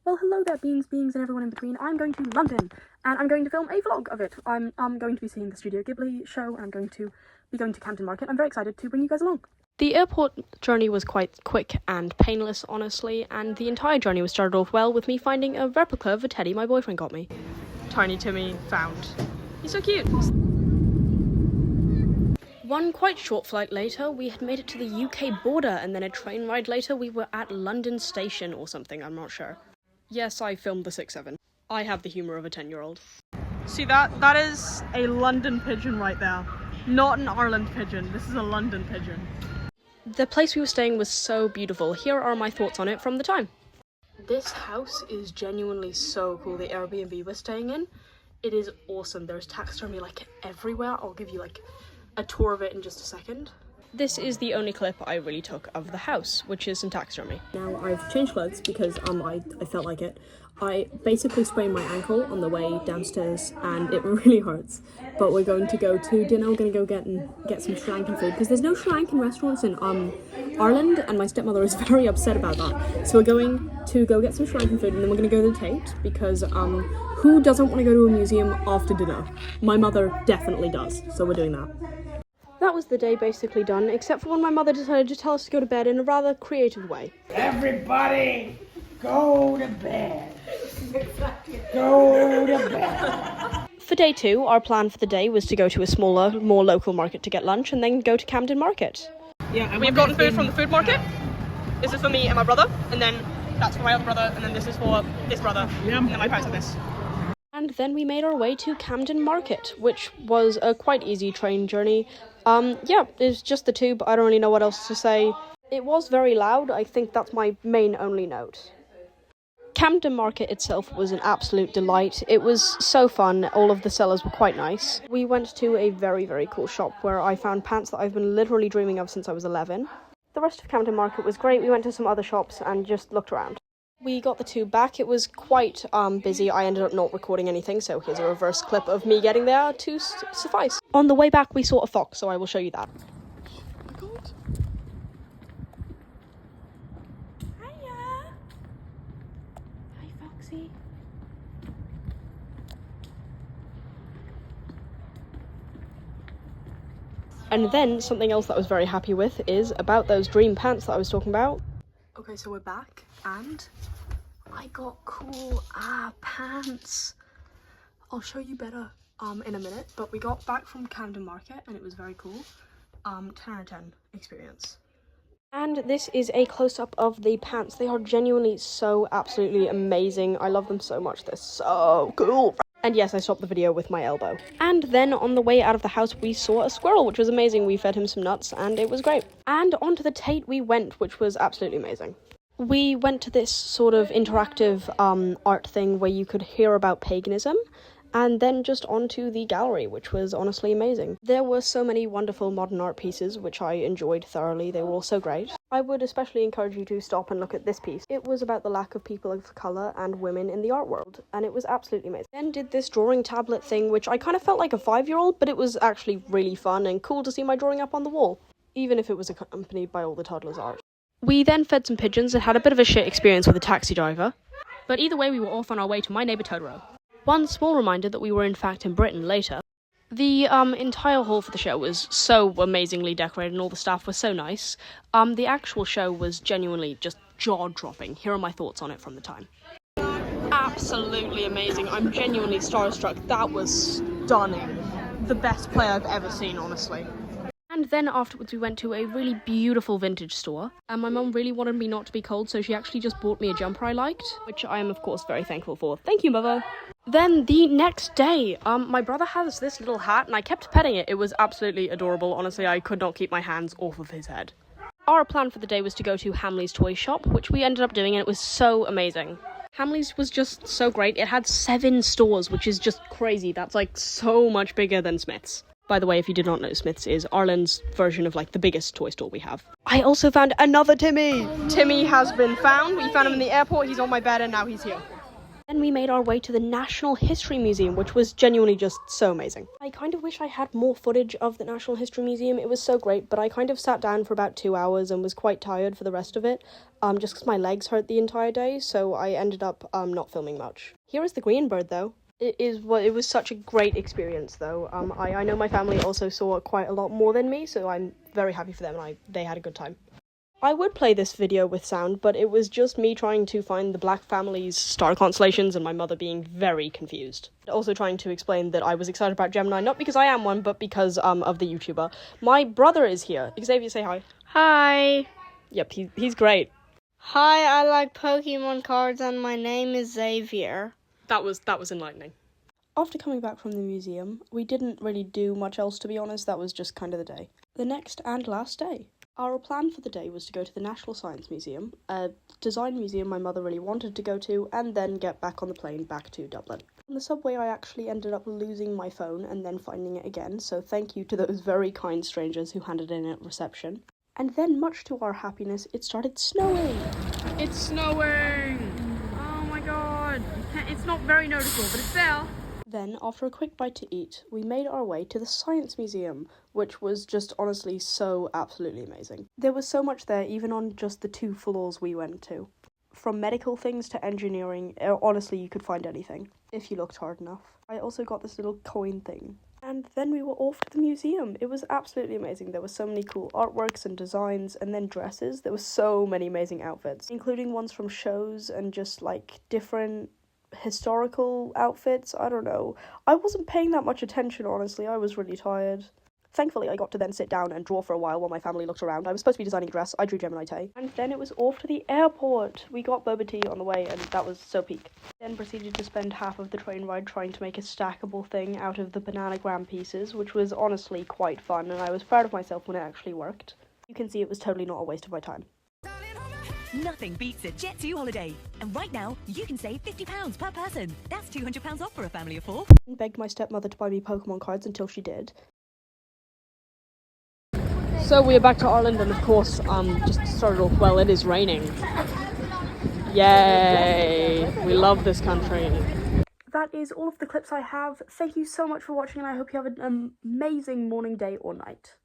Well, hello there, beings, and everyone in between. I'm going to London, and I'm going to film a vlog of it. I'm going to be seeing the Studio Ghibli show, and I'm going to be going to Camden Market. I'm very excited to bring you guys along. The airport journey was quite quick and painless, honestly, and the entire journey was started off well with me finding a replica of a teddy my boyfriend got me. Tiny Timmy found. He's so cute. One quite short flight later, we had made it to the UK border, and then a train ride later, we were at London Station or something, I'm not sure. Yes, I filmed the 6-7. I have the humour of a 10-year-old. See that? That is a London pigeon right there. Not an Ireland pigeon. This is a London pigeon. The place we were staying was so beautiful. Here are my thoughts on it from the time. This house is genuinely so cool, the Airbnb we're staying in. It is awesome. There's taxidermy like everywhere. I'll give you like a tour of it in just a second. This is the only clip I really took of the house, which is some taxidermy. Now I've changed clothes because I felt like it. I basically sprained my ankle on the way downstairs and it really hurts. But we're going to go to dinner. We're going to go get some Sri Lankan food because there's no Sri Lankan restaurants in Ireland, and my stepmother is very upset about that. So we're going to go get some Sri Lankan food and then we're going to go to the Tate because who doesn't want to go to a museum after dinner? My mother definitely does, so we're doing that. That was the day basically done, except for when my mother decided to tell us to go to bed in a rather creative way. Everybody, go to bed. Go to bed. For day 2, our plan for the day was to go to a smaller, more local market to get lunch and then go to Camden Market. Yeah, we've gotten food from the food market. This is for me and my brother, and then that's for my other brother, and then this is for this brother, and then my parents have this. And then we made our way to Camden Market, which was a quite easy train journey. Yeah, it was just the two, but I don't really know what else to say. It was very loud. I think that's my main only note. Camden Market itself was an absolute delight. It was so fun. All of the sellers were quite nice. We went to a very, very cool shop where I found pants that I've been literally dreaming of since I was 11. The rest of Camden Market was great. We went to some other shops and just looked around. We got the tube back. It was quite busy. I ended up not recording anything, so here's a reverse clip of me getting there to suffice. On the way back, we saw a fox, so I will show you that. Oh my god. Hiya. Hi, Foxy. And then something else that I was very happy with is about those dream pants that I was talking about. Okay, so we're back, and I got cool pants. I'll show you better in a minute, but we got back from Camden Market and it was very cool. 10 out of 10 experience. And this is a close-up of the pants. They are genuinely so absolutely amazing. I love them so much. They're so cool. And yes, I stopped the video with my elbow. And then on the way out of the house, we saw a squirrel, which was amazing. We fed him some nuts and it was great. And onto the Tate we went, which was absolutely amazing. We went to this sort of interactive art thing where you could hear about paganism, and then just onto the gallery, which was honestly amazing. There were so many wonderful modern art pieces, which I enjoyed thoroughly. They were all so great. I would especially encourage you to stop and look at this piece. It was about the lack of people of colour and women in the art world, and it was absolutely amazing. Then did this drawing tablet thing, which I kind of felt like a 5-year-old, but it was actually really fun and cool to see my drawing up on the wall, even if it was accompanied by all the toddlers' art. We then fed some pigeons and had a bit of a shit experience with a taxi driver, but either way we were off on our way to My Neighbour Totoro. One small reminder that we were in fact in Britain later. The entire hall for the show was so amazingly decorated and all the staff was so nice. The actual show was genuinely just jaw-dropping. Here are my thoughts on it from the time. Absolutely amazing. I'm genuinely starstruck. That was stunning. The best play I've ever seen, honestly. And then afterwards we went to a really beautiful vintage store, and my mum really wanted me not to be cold, so she actually just bought me a jumper I liked, which I am of course very thankful for. Thank you, Mother! Then the next day, my brother has this little hat and I kept petting it. It was absolutely adorable. Honestly, I could not keep my hands off of his head. Our plan for the day was to go to Hamley's toy shop, which we ended up doing, and it was so amazing. Hamley's was just so great. It had 7 stores, which is just crazy. That's like so much bigger than Smith's. By the way, if you did not know, Smith's is Ireland's version of like the biggest toy store we have. I also found another Timmy! Timmy has been found. We found him in the airport. He's on my bed and now he's here. Then we made our way to the National History Museum, which was genuinely just so amazing. I kind of wish I had more footage of the National History Museum. It was so great, but I kind of sat down for about 2 hours and was quite tired for the rest of it, just because my legs hurt the entire day, so I ended up not filming much. Here is the green bird, though. It was such a great experience, though. I know my family also saw quite a lot more than me, so I'm very happy for them, and they had a good time. I would play this video with sound, but it was just me trying to find the Black family's star constellations and my mother being very confused. Also trying to explain that I was excited about Gemini, not because I am one, but because of the YouTuber. My brother is here. Xavier, say hi. Hi. Yep, he's great. Hi, I like Pokemon cards and my name is Xavier. That was enlightening. After coming back from the museum, we didn't really do much else, to be honest. That was just kind of the day. The next and last day. Our plan for the day was to go to the National Science Museum, a design museum my mother really wanted to go to, and then get back on the plane back to Dublin. On the subway, I actually ended up losing my phone and then finding it again, so thank you to those very kind strangers who handed it in at reception. And then, much to our happiness, it started snowing. It's snowing! Oh my god. It's not very noticeable, but it's there. Then, after a quick bite to eat, we made our way to the Science Museum, which was just honestly so absolutely amazing. There was so much there, even on just the 2 floors we went to. From medical things to engineering, honestly, you could find anything, if you looked hard enough. I also got this little coin thing. And then we were off to the museum. It was absolutely amazing. There were so many cool artworks and designs, and then dresses. There were so many amazing outfits, including ones from shows and just like different historical outfits. I don't know. I wasn't paying that much attention, honestly. I was really tired. Thankfully, I got to then sit down and draw for a while my family looked around. I was supposed to be designing a dress. I drew Gemini Tay. And then it was off to the airport. We got boba tea on the way, and that was so peak. Then proceeded to spend half of the train ride trying to make a stackable thing out of the bananagram pieces, which was honestly quite fun, and I was proud of myself when it actually worked. You can see it was totally not a waste of my time. Nothing beats a Jet2 holiday. And right now, you can save £50 per person. That's £200 off for a family of 4. I begged my stepmother to buy me Pokemon cards until she did. So we are back to Ireland, and of course, just started off, well, it is raining. Yay! We love this country. That is all of the clips I have. Thank you so much for watching, and I hope you have an amazing morning, day, or night.